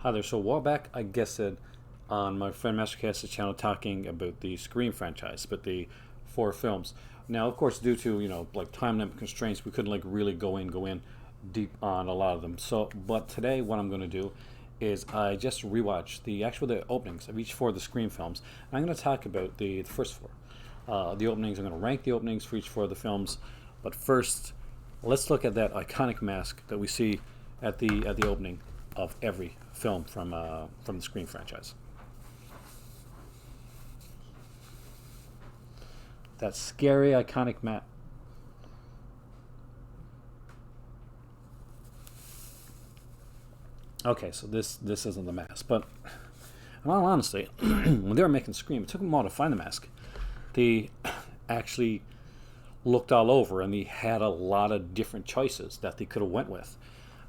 Hi there. So a while back, I guested on my friend Mastercast's channel talking about the Scream franchise, but the four films. Now, of course, due to like time limit constraints, we couldn't like really go in deep on a lot of them. So, but today, what I'm going to do is I just rewatched the openings of each four of the Scream films. And I'm going to talk about the first four. The openings. I'm going to rank the openings for each four of the films. But first, let's look at that iconic mask that we see at the opening of every film from the Scream franchise. That scary, iconic mask. Okay, so this isn't the mask, but in all honesty, when they were making Scream, it took them a while to find the mask. They actually looked all over, and they had a lot of different choices that they could have went with.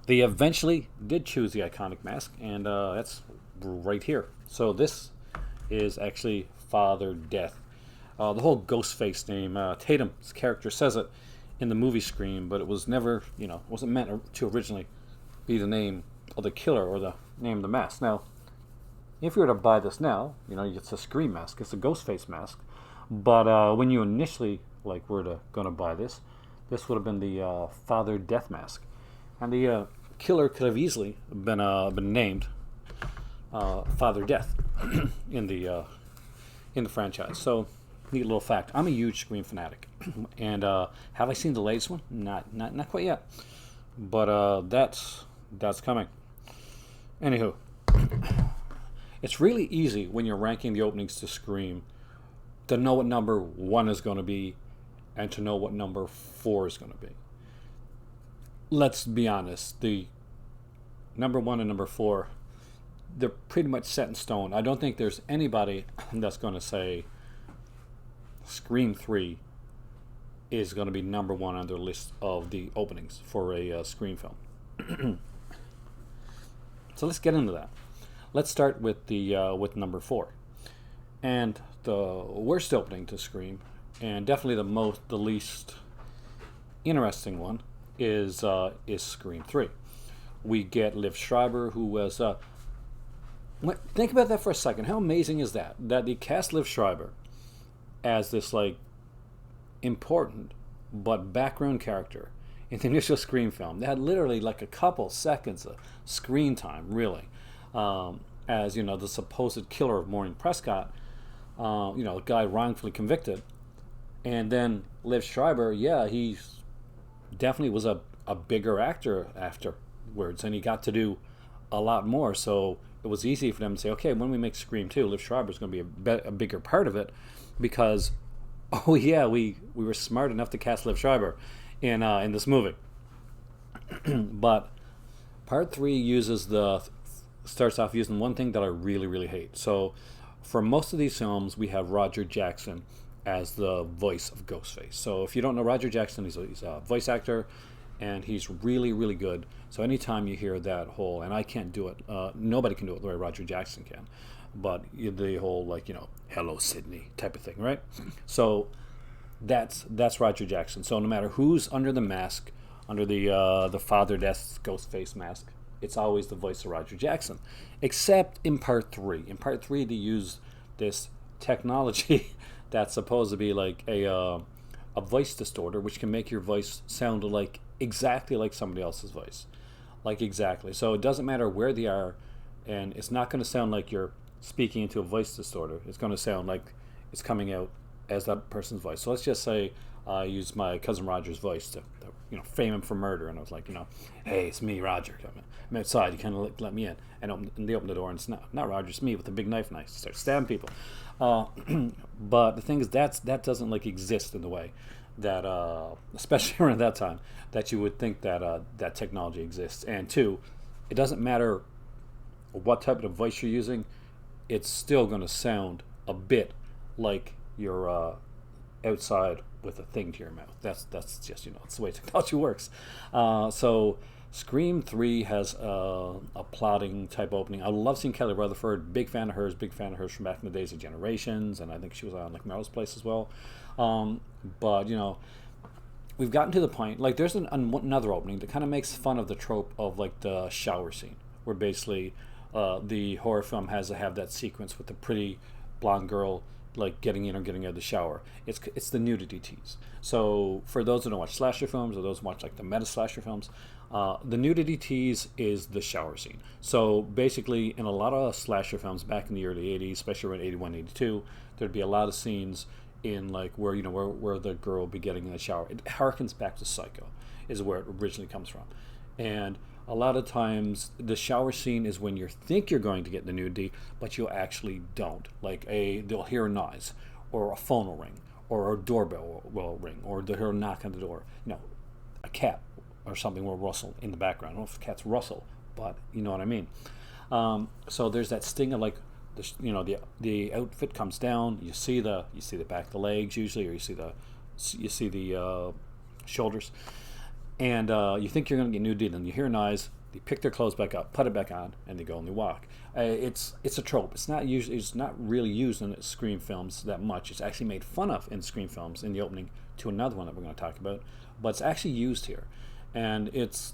They eventually did choose the iconic mask, and that's right here. So this is actually Father Death. The whole Ghostface name, Tatum's character says it in the movie Scream, but it was never, wasn't meant to originally be the name of the killer or the name of the mask. Now, if you were to buy this now, it's a Scream mask, it's a Ghostface mask. But when you initially were gonna buy this would have been the Father Death mask, and the killer could have easily been named Father Death in the franchise. So, neat little fact. I'm a huge Scream fanatic, and have I seen the latest one? Not quite yet, but that's coming. Anywho, it's really easy when you're ranking the openings to Scream to know what number one is going to be, and to know what number four is going to be. Let's be honest. The number one and number four, they're pretty much set in stone. I don't think there's anybody that's going to say Scream 3 is going to be number one on their list of the openings for a Scream film. So let's get into that. Let's start with number four, and the worst opening to Scream, and definitely the least interesting one is Scream 3. We get Liev Schreiber, who was think about that for a second. How amazing is that? That they cast Liev Schreiber as this important but background character in the initial Scream film. They had literally a couple seconds of screen time, really, as the supposed killer of Maureen Prescott, a guy wrongfully convicted, and then Liev Schreiber, he definitely was a bigger actor afterwards, and he got to do a lot more. So it was easy for them to say, okay, when we make Scream 2, Liev Schreiber is going to be a bigger part of it, because we were smart enough to cast Liev Schreiber in this movie. But part 3 starts off using one thing that I really, really hate. So for most of these films, we have Roger Jackson as the voice of Ghostface. So if you don't know Roger Jackson, he's a voice actor, and he's really, really good. So anytime you hear that whole, and I can't do it, nobody can do it the way Roger Jackson can, but the whole hello Sydney type of thing, right? So that's Roger Jackson. So no matter who's under the mask, under the Father Death Ghostface mask, it's always the voice of Roger Jackson, except in part 3. In part 3, they use this technology that's supposed to be a voice distorter, which can make your voice sound exactly like somebody else's voice, exactly. So it doesn't matter where they are, and it's not going to sound like you're speaking into a voice distorter. It's going to sound like it's coming out as that person's voice. So let's just say I used my cousin Roger's voice to frame him for murder, and I was like, hey, it's me, Roger. I'm outside. You kind of let me in, and they open the door, and it's not Roger, it's me with a big knife, and I start stabbing people. But the thing is, that doesn't exist in the way that, especially around that time, that you would think that that technology exists. And two, it doesn't matter what type of voice you're using, it's still going to sound a bit like you're outside with a thing to your mouth. That's just it's the way technology works. So Scream 3 has a plotting type opening. I love seeing Kelly Rutherford. Big fan of hers from back in the days of Generations, and I think she was on Melrose Place as well. But we've gotten to the point, there's another opening that kind of makes fun of the trope of the shower scene, where basically the horror film has to have that sequence with the pretty blonde girl like getting in or getting out of the shower. It's the nudity tease. So for those who don't watch slasher films or those who watch like the meta slasher films, the nudity tease is the shower scene. So basically, in a lot of slasher films back in the early '80s, especially around '81, '82, there'd be a lot of scenes in like where where the girl would be getting in the shower. It harkens back to Psycho, is where it originally comes from, and a lot of times the shower scene is when you think you're going to get the nudity, but you actually don't. Like they'll hear a noise, or a phone will ring, or a doorbell will ring, or they'll hear a knock on the door. A cat or something will rustle in the background. I don't know if cats rustle, but you know what I mean. So there's that sting of like the outfit comes down. You see the back of the legs usually, or you see the shoulders, and you think you're going to get nudity, then you hear a noise. They pick their clothes back up, put it back on, and they go and they walk. It's a trope. It's not really used in Scream films that much. It's actually made fun of in Scream films in the opening to another one that we're going to talk about, but it's actually used here, and it's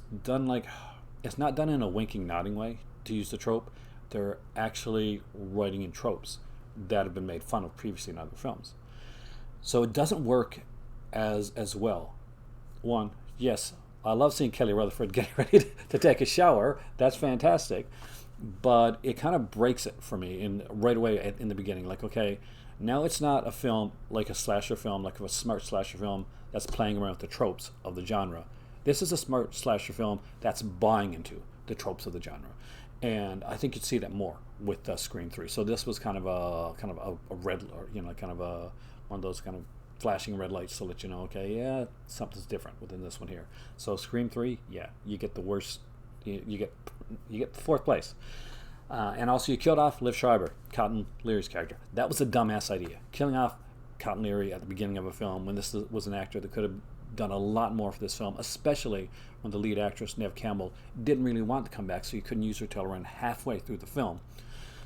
not done in a winking, nodding way to use the trope. They're actually writing in tropes that have been made fun of previously in other films. So it doesn't work as well. One, yes, I love seeing Kelly Rutherford getting ready to take a shower. That's fantastic. But it kind of breaks it for me right away in the beginning. Like, okay, now it's not a film like a slasher film, like a smart slasher film that's playing around with the tropes of the genre. This is a smart slasher film that's buying into the tropes of the genre. And I think you'd see that more with Scream 3. So this was kind of a red, or kind of one of those kind of flashing red lights to let you know, okay, yeah, something's different within this one here. So Scream 3, yeah, you get the worst, you get fourth place. And also you killed off Liv Schreiber, Cotton Leary's character. That was a dumbass idea. Killing off Cotton Leary at the beginning of a film when this was an actor that could have done a lot more for this film, especially when the lead actress, Neve Campbell, didn't really want to come back, so you couldn't use her till around halfway through the film.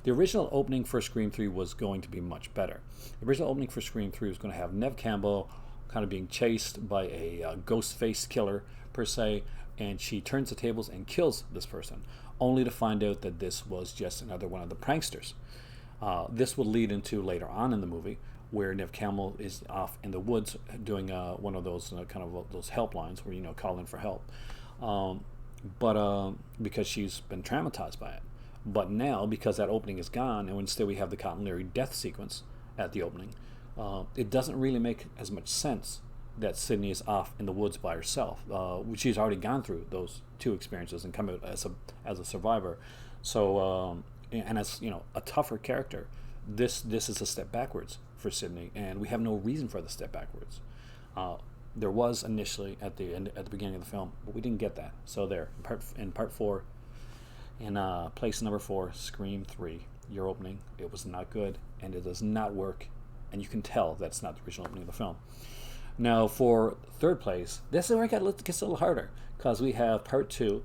The original opening for Scream 3 was going to be much better. The original opening for Scream 3 was going to have Neve Campbell kind of being chased by a ghost-faced killer, per se, and she turns the tables and kills this person, only to find out that this was just another one of the pranksters. This would lead into later on in the movie, where Neve Campbell is off in the woods doing one of those those helplines where call in for help, but because she's been traumatized by it. But now, because that opening is gone, and instead we have the Cotton Leary death sequence at the opening, it doesn't really make as much sense that Sidney is off in the woods by herself. She's already gone through those two experiences and come out as a survivor. So and as a tougher character, this is a step backwards for Sidney, and we have no reason for the step backwards. There was initially at the beginning of the film, but we didn't get that. So there, in part 4, in place number 4, Scream 3, your opening, it was not good, and it does not work, and you can tell that's not the original opening of the film. Now, for third place, this is where it gets a little harder, because we have part 2,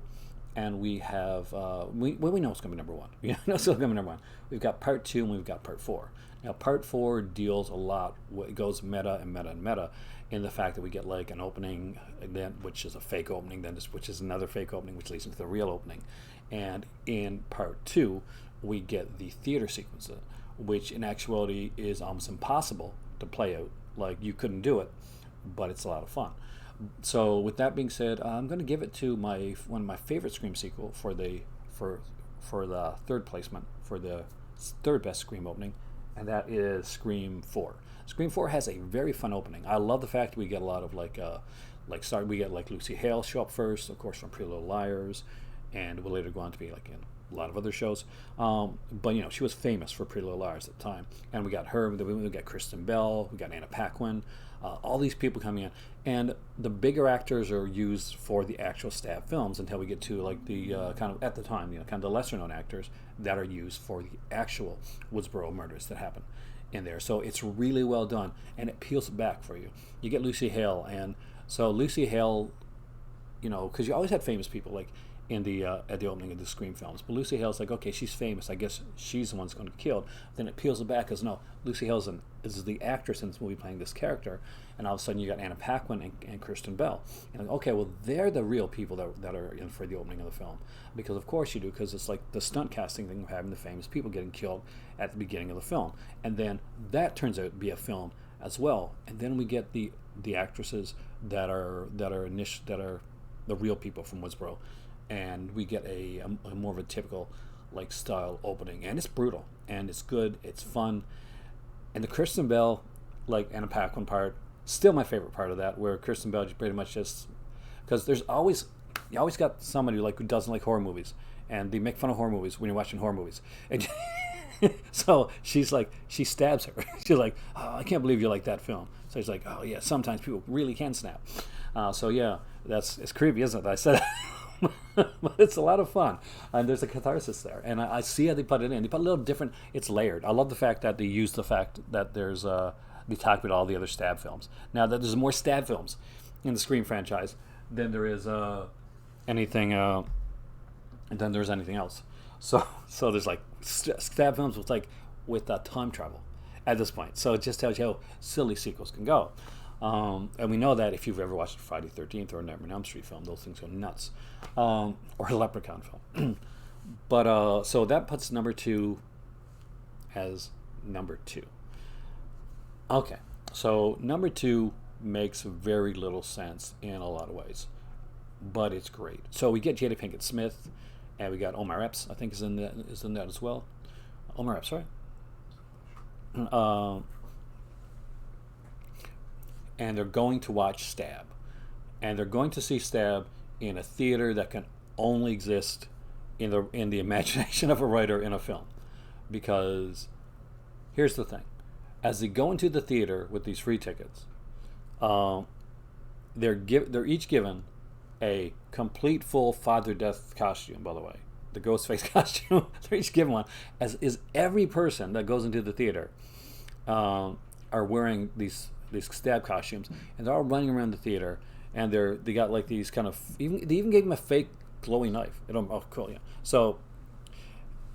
and we have we know it's going to be number 1. We know it's going to be number 1. We've got part 2 and we've got part 4. Now, part 4 deals a lot. It goes meta and meta and meta in the fact that we get like an opening, then which is a fake opening, which is another fake opening, which leads into the real opening. And in part 2, we get the theater sequence, which in actuality is almost impossible to play out. Like, you couldn't do it, but it's a lot of fun. So with that being said, I'm going to give it to one of my favorite Scream sequel for the third placement, for the third best Scream opening, and that is Scream 4. Scream 4 has a very fun opening. I love the fact we get a lot of we get like Lucy Hale show up first, of course, from Pretty Little Liars, and will later go on to be like in a lot of other shows. But she was famous for Pretty Little Liars at the time, and we got her. We got Kristen Bell, we got Anna Paquin, all these people coming in, and the bigger actors are used for the actual stab films until we get to like the kind of at the time, kind of the lesser known actors that are used for the actual Woodsboro murders that happen in there. So it's really well done, and it peels it back for you. You get Lucy Hale, and so Lucy Hale, because you always had famous people like in the at the opening of the Scream films. But Lucy Hale's like, okay, she's famous. I guess she's the one that's going to get killed. Then it peels it back as no, Lucy Hale's is the actress in this movie playing this character. And all of a sudden you got Anna Paquin and Kristen Bell. And like, okay, well they're the real people that are in for the opening of the film, because of course you do, because it's like the stunt casting thing of having the famous people getting killed at the beginning of the film, and then that turns out to be a film as well. And then we get the actresses that are the real people from Woodsboro, and we get a more of a typical like style opening, and it's brutal and it's good, it's fun, and the Kristen Bell like Anna Paquin part still my favorite part of that, where Kristen Bell pretty much just, because you always got somebody who doesn't like horror movies, and they make fun of horror movies when you're watching horror movies, and so she's like, she stabs her. She's like, oh, I can't believe you like that film. So he's like, oh yeah, sometimes people really can snap. So yeah, it's creepy, isn't it? I said but it's a lot of fun, and there's a catharsis there, and I see how they put it in. They put a little different, it's layered. I love the fact that they use the fact that there's they talk about all the other stab films. Now that there's more stab films in the Scream franchise than there is anything than there's anything else. So there's like stab films with time travel at this point. So it just tells you how silly sequels can go. And we know that if you've ever watched a Friday the 13th or a Nightmare on Elm Street film, those things go nuts. Or a Leprechaun film. But so that puts number 2 as number 2. Okay, so number 2 makes very little sense in a lot of ways, but it's great. So we get Jada Pinkett Smith, and we got Omar Epps, I think is in that as well. Omar Epps, right? And they're going to watch Stab, and they're going to see Stab in a theater that can only exist in the imagination of a writer in a film. Because here's the thing: as they go into the theater with these free tickets, they're each given a complete full Father Death costume. By the way, the Ghostface costume, they're each given one. As is every person that goes into the theater, are wearing these Stab costumes, and they're all running around the theater, and they got like these kind of, they even gave them a fake glowy knife. Oh, cool, yeah. So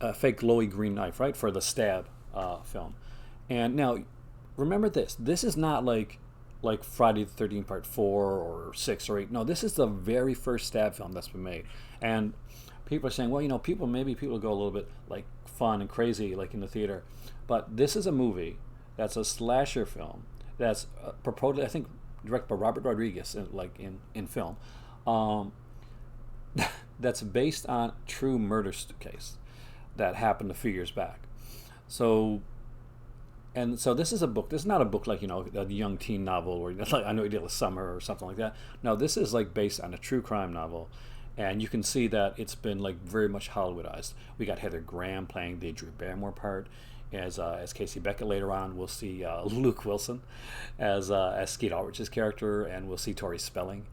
a fake glowy green knife, right, for the Stab film. And now, remember this. This is not like Friday the 13th Part 4 or 6 or 8. No, this is the very first Stab film that's been made. And people are saying, well, people go a little bit like fun and crazy like in the theater. But this is a movie that's a slasher film that's purportedly, I think, directed by Robert Rodriguez in film. That's based on a true murder case that happened a few years back. So this is a book. This is not a book like, a young teen novel or like I Know You Did Last Summer or something like that. No, this is like based on a true crime novel, and you can see that it's been like very much Hollywoodized. We got Heather Graham playing the Drew Barrymore part as Casey Beckett later on. We'll see Luke Wilson as Skeet Ulrich's character, and we'll see Tori Spelling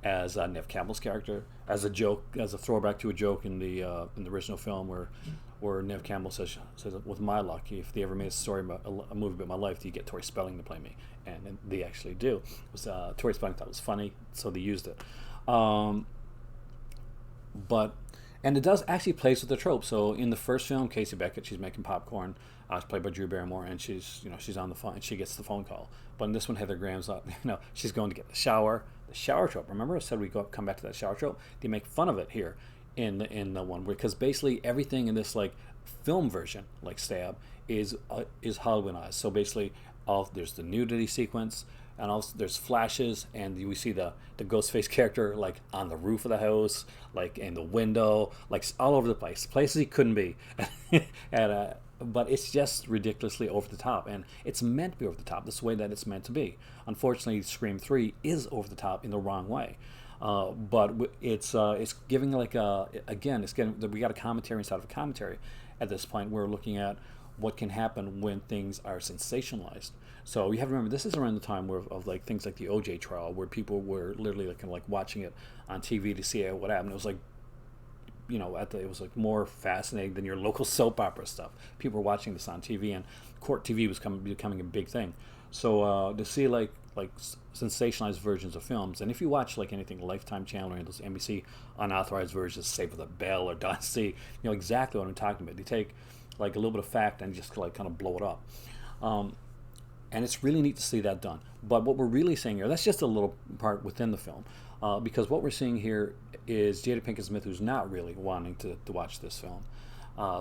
as Neve Campbell's character, as a joke, as a throwback to a joke in the original film where Neve Campbell says, with my luck, if they ever made a movie about my life, do you get Tori Spelling to play me? And they actually do. It was Tori Spelling thought it was funny, so they used it. And it does actually plays with the trope. So in the first film, Casey Beckett, she's making popcorn. It's played by Drew Barrymore, and she's on the phone, and she gets the phone call. But in this one, Heather Graham's up. She's going to get the shower. The shower trope. Remember, I said come back to that shower trope. They make fun of it here in the one, because basically everything in this like film version, like Stab, is Hollywoodized. So basically, there's the nudity sequence, and also there's flashes, and we see the Ghostface character like on the roof of the house, like in the window, like all over the place, places he couldn't be, but it's just ridiculously over the top, and it's meant to be over the top. This is the way that it's meant to be. Unfortunately, Scream 3 is over the top in the wrong way. But it's giving we got a commentary inside of a commentary at this point. We're looking at what can happen when things are sensationalized. So you have to remember, this is around the time of like things like the OJ trial, where people were literally like watching it on TV to see what happened. It was like, it was like more fascinating than your local soap opera stuff. People were watching this on TV, and court TV was becoming a big thing. So to see like sensationalized versions of films. And if you watch like anything Lifetime Channel or those NBC unauthorized versions, Saved by the Bell or Dynasty, you know exactly what I'm talking about. They take like a little bit of fact and just like kind of blow it up. And it's really neat to see that done. But what we're really seeing here, that's just a little part within the film, because what we're seeing here is Jada Pinkett Smith, who's not really wanting to watch this film,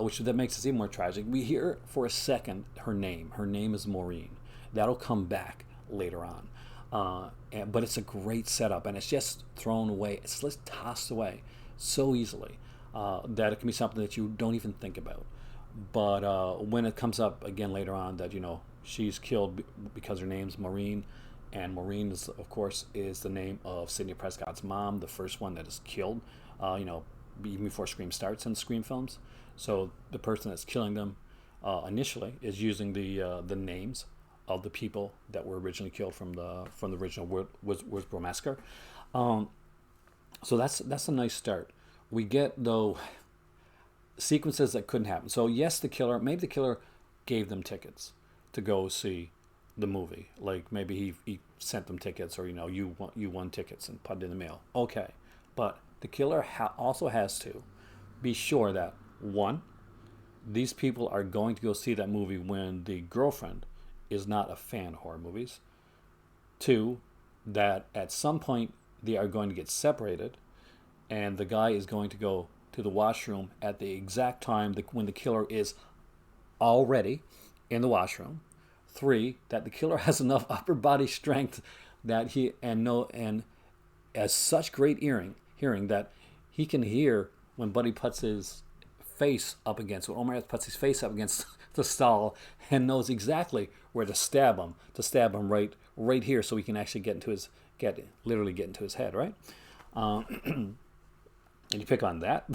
which that makes it even more tragic. We hear for a second her name. Her name is Maureen. That'll come back later on. But it's a great setup, and it's just thrown away. It's just tossed away so easily that it can be something that you don't even think about. But when it comes up again later on that, you know, she's killed because her name's Maureen, and Maureen is, of course, is the name of Sidney Prescott's mom, the first one that is killed, you know, even before Scream starts in Scream films. So the person that's killing them initially is using the names of the people that were originally killed from the original Woodsboro Massacre. So that's a nice start. We get though sequences that couldn't happen. So yes, maybe the killer gave them tickets to go see the movie. Like maybe he sent them tickets, or you know, you won tickets and put it in the mail. Okay, but the killer also has to be sure that one, these people are going to go see that movie when the girlfriend is not a fan of horror movies. Two, that at some point they are going to get separated, and the guy is going to go to the washroom at the exact time when the killer is already in the washroom. Three, that the killer has enough upper body strength that and has such great hearing that he can hear when Buddy puts his face up against, when Omar puts his face up against the stall, and knows exactly where to stab him right here, so he can actually literally get into his head, right? And you pick on that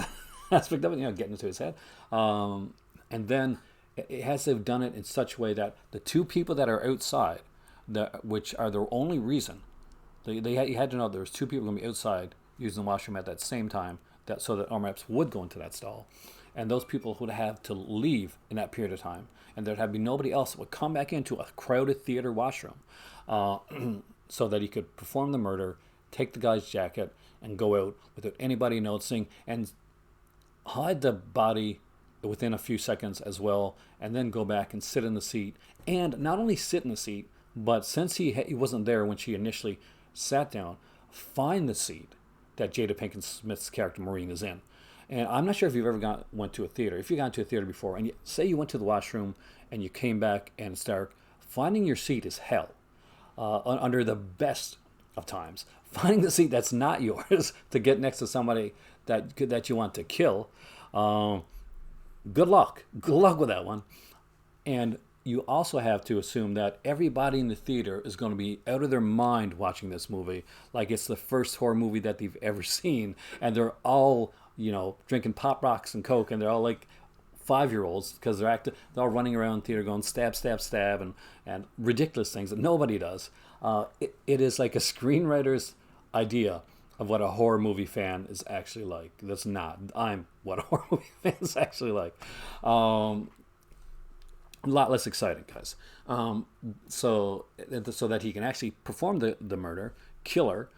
aspect of it, you know, getting into his head, and then it has to have done it in such a way that the two people that are outside, which are their only reason, you had to know there was two people going to be outside using the washroom at that same time, so that Omar Epps would go into that stall, and those people would have to leave in that period of time, and there'd have to be nobody else that would come back into a crowded theater washroom, so that he could perform the murder, take the guy's jacket, and go out without anybody noticing, and hide the body within a few seconds as well, and then go back and sit in the seat. And not only sit in the seat, but since he wasn't there when she initially sat down, find the seat that Jada Pinkett Smith's character Maureen is in. And I'm not sure if you've ever went to a theater. If you got to a theater before, and say you went to the washroom and you came back and it's dark, finding your seat is hell. Under the best of times, finding the seat that's not yours to get next to somebody that you want to kill. Good luck with that one. And you also have to assume that everybody in the theater is going to be out of their mind watching this movie, like it's the first horror movie that they've ever seen, and they're all, you know, drinking Pop Rocks and Coke, and they're all like 5-year-olds because they're all running around the theater going stab, stab, stab, and ridiculous things that nobody does. It is like a screenwriter's idea of what a horror movie fan is actually like. I'm what a horror movie fan is actually like. A lot less exciting, guys. So that he can actually perform the murder, kill her,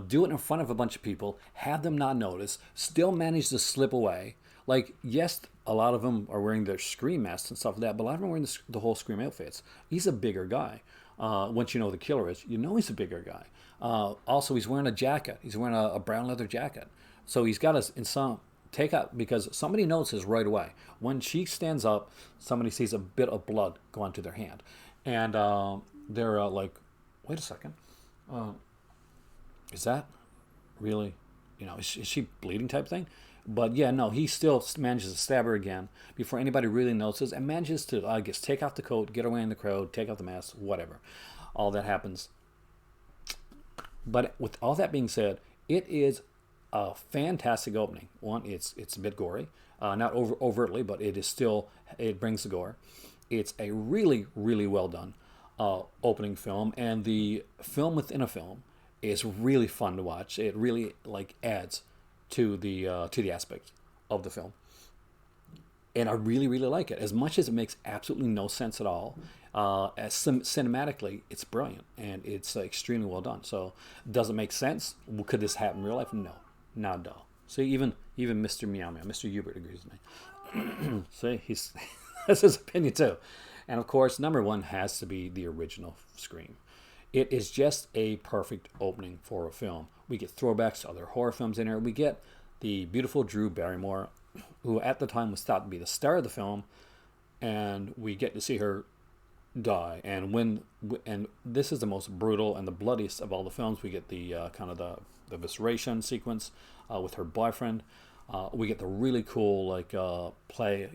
do it in front of a bunch of people, have them not notice, still manage to slip away. Like, yes, a lot of them are wearing their Scream masks and stuff like that, but a lot of them are wearing the whole Scream outfits. He's a bigger guy. Once you know who the killer is, you know he's a bigger guy. Also, he's wearing a jacket. He's wearing a brown leather jacket. So he's got us in some take out, because somebody notices right away. When she stands up, somebody sees a bit of blood go onto their hand. And they're like, wait a second. Is that really, is she bleeding type thing? But yeah, no, he still manages to stab her again before anybody really notices, and manages to, I guess, take off the coat, get away in the crowd, take off the mask, whatever. All that happens. But with all that being said, it is a fantastic opening. One, it's a bit gory, not overtly, but it brings the gore. It's a really, really well done opening film, and the film within a film is really fun to watch. It really adds to the aspect of the film, and I really, really like it. As much as it makes absolutely no sense at all, Cinematically, it's brilliant and it's extremely well done. So, does it make sense? Well, could this happen in real life? No, not at all. See, even Mr. Meow Meow, Mr. Hubert agrees with me. See, he's that's his opinion too. And of course, number one has to be the original Scream. It is just a perfect opening for a film. We get throwbacks to other horror films in here. We get the beautiful Drew Barrymore, who at the time was thought to be the star of the film, and we get to see her die. And this is the most brutal and the bloodiest of all the films. We get the kind of the visceration sequence with her boyfriend. We get the really cool play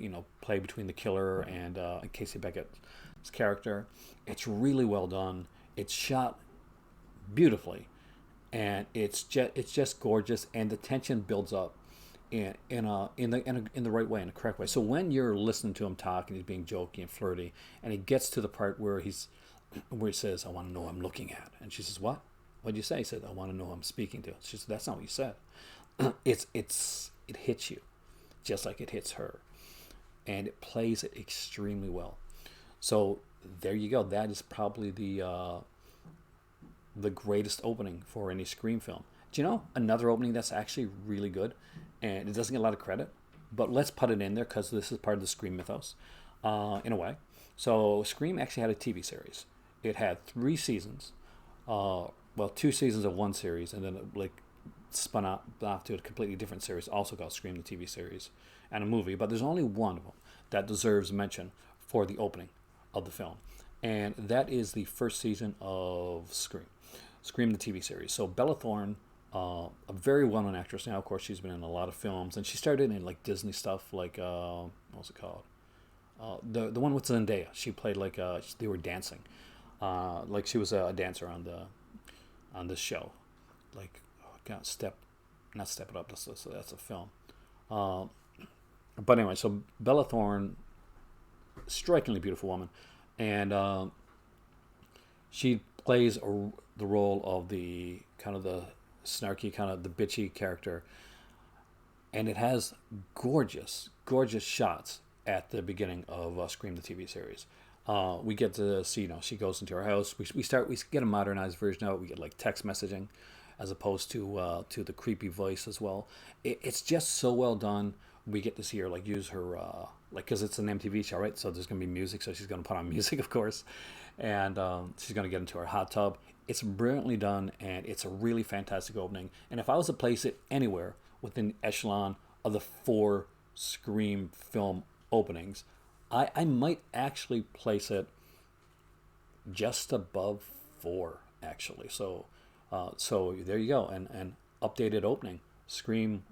between the killer and Casey Beckett's character. It's really well done. It's shot beautifully, and it's just gorgeous, and the tension builds up in the right way, in the correct way. So when you're listening to him talk and he's being jokey and flirty, and he gets to the part where he says, "I want to know who I'm looking at," and she says, "What? What'd you say?" He said, "I want to know who I'm speaking to." She said, "That's not what you said." It hits you just like it hits her, and it plays it extremely well. So there you go. That is probably the greatest opening for any Scream film. Do you know another opening that's actually really good, and it doesn't get a lot of credit, but let's put it in there because this is part of the Scream mythos, in a way. So Scream actually had a TV series. It had 3 seasons, 2 seasons of one series, and then it spun out off to a completely different series, also called Scream the TV series, and a movie. But there's only one of them that deserves mention for the opening of the film, and that is the first season of Scream the TV series. So Bella Thorne, a very well-known actress now. Of course, she's been in a lot of films, and she started in Disney stuff, what was it called? The one with Zendaya. She played they were dancing, she was a dancer on this show, not Step It Up. That's a film. But anyway, so Bella Thorne, strikingly beautiful woman, and she plays the role of the kind of the snarky, kind of the bitchy character, and it has gorgeous shots at the beginning of Scream the TV series. We get to see, she goes into her house. We get a modernized version of it. We get text messaging, as opposed to the creepy voice as well. It's just so well done. We get to see her use her because it's an MTV show, right? So there's gonna be music, so she's gonna put on music, of course, and she's gonna get into her hot tub. It's brilliantly done, and it's a really fantastic opening. And if I was to place it anywhere within the echelon of the 4 Scream film openings, I might actually place it just above 4, actually. So there you go, and updated opening. Scream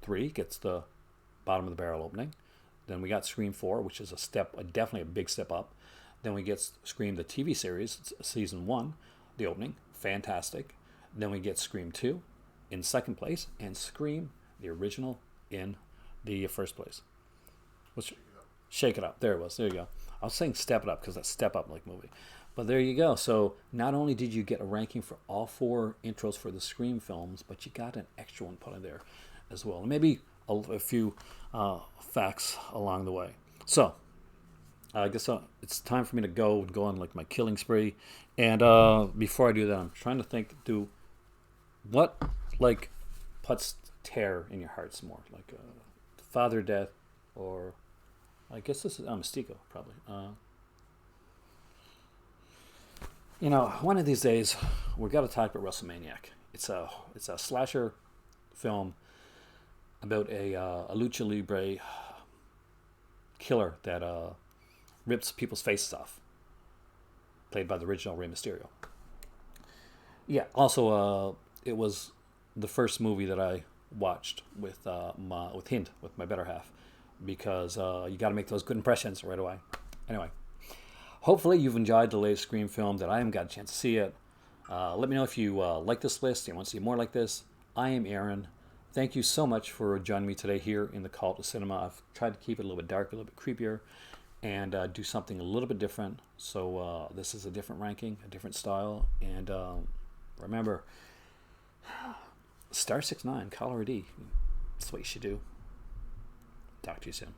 3 gets the bottom of the barrel opening. Then we got Scream 4, which is definitely a big step up. Then we get Scream the TV series, season 1, the opening, fantastic. Then we get Scream 2 in second place, and Scream the original in the first place. Let's Shake It Up. There it was. There you go. I was saying Step It Up because that's Step Up movie. But there you go. So not only did you get a ranking for all 4 intros for the Scream films, but you got an extra one put in there as well. And maybe a few facts along the way. So I guess it's time for me to go on my killing spree. And before I do that, I'm trying to think, what puts terror in your hearts more? Father Death, or I guess this is Mystico, probably. One of these days we've got to talk about WrestleManiac. It's a slasher film about a lucha libre killer that rips people's faces off, played by the original Rey Mysterio. Yeah. Also, it was the first movie that I watched with my better half, because you got to make those good impressions right away. Anyway, hopefully you've enjoyed the latest Scream film that I haven't got a chance to see it. Let me know if you like this list, you want to see more like this. I am Aaron. Thank you so much for joining me today here in the Cult of Cinema. I've tried to keep it a little bit darker, a little bit creepier, and do something a little bit different. So this is a different ranking, a different style. And remember, star 69, caller ID. That's what you should do. Talk to you soon.